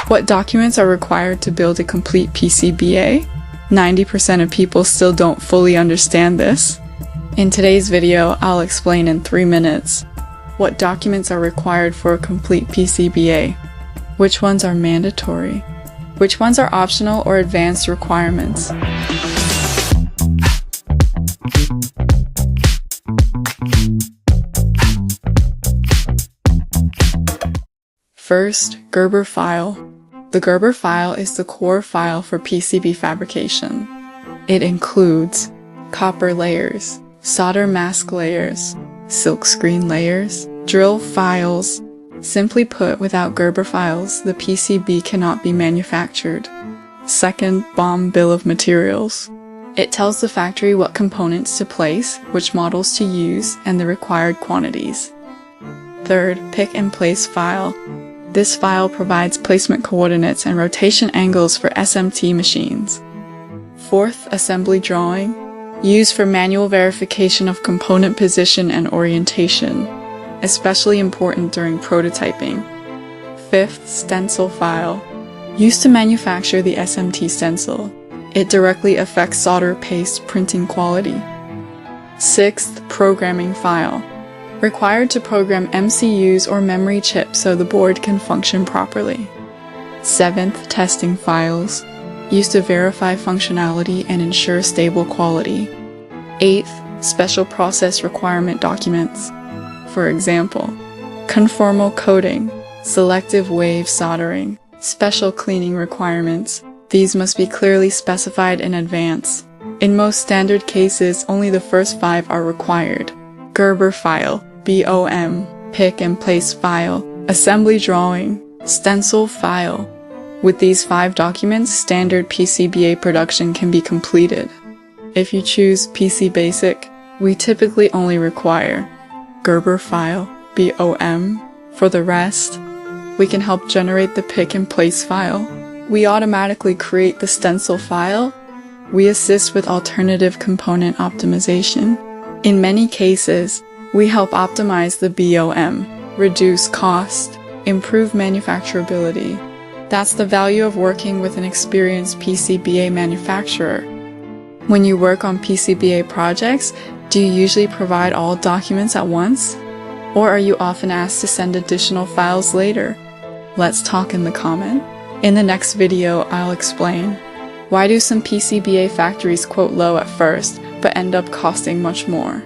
What documents are required to build a complete PCBA? 90% of people still don't fully understand this. In today's video, I'll explain in 3 minutes what documents are required for a complete PCBA, which ones are mandatory, which ones are optional or advanced requirements. First, Gerber file. The Gerber file is the core file for PCB fabrication. It includes copper layers, solder mask layers, silkscreen layers, drill files. Simply put, without Gerber files, the PCB cannot be manufactured. Second, BOM bill of materials. It tells the factory what components to place, which models to use, and the required quantities. Third, pick and place file. This file provides placement coordinates and rotation angles for SMT machines. Fourth, assembly drawing, used for manual verification of component position and orientation, especially important during prototyping. Fifth, stencil file, used to manufacture the SMT stencil. It directly affects solder paste printing quality. Sixth, programming file, required to program MCUs or memory chips so the board can function properly. Seventh, testing files, used to verify functionality and ensure stable quality. Eighth, special process requirement documents. For example, conformal coating, selective wave soldering, special cleaning requirements. These must be clearly specified in advance. In most standard cases, only the first 5 are required. Gerber file, BOM, pick and place file, assembly drawing, stencil file. With these 5 documents, standard PCBA production can be completed. If you choose PCBasic, we typically only require Gerber file, BOM. For the rest, we can help generate the pick and place file. We automatically create the stencil file. We assist with alternative component optimization. In many cases, we help optimize the BOM, reduce cost, improve manufacturability. That's the value of working with an experienced PCBA manufacturer. When you work on PCBA projects, do you usually provide all documents at once? Or are you often asked to send additional files later? Let's talk in the comment. In the next video, I'll explain why do some PCBA factories quote low at first, but end up costing much more.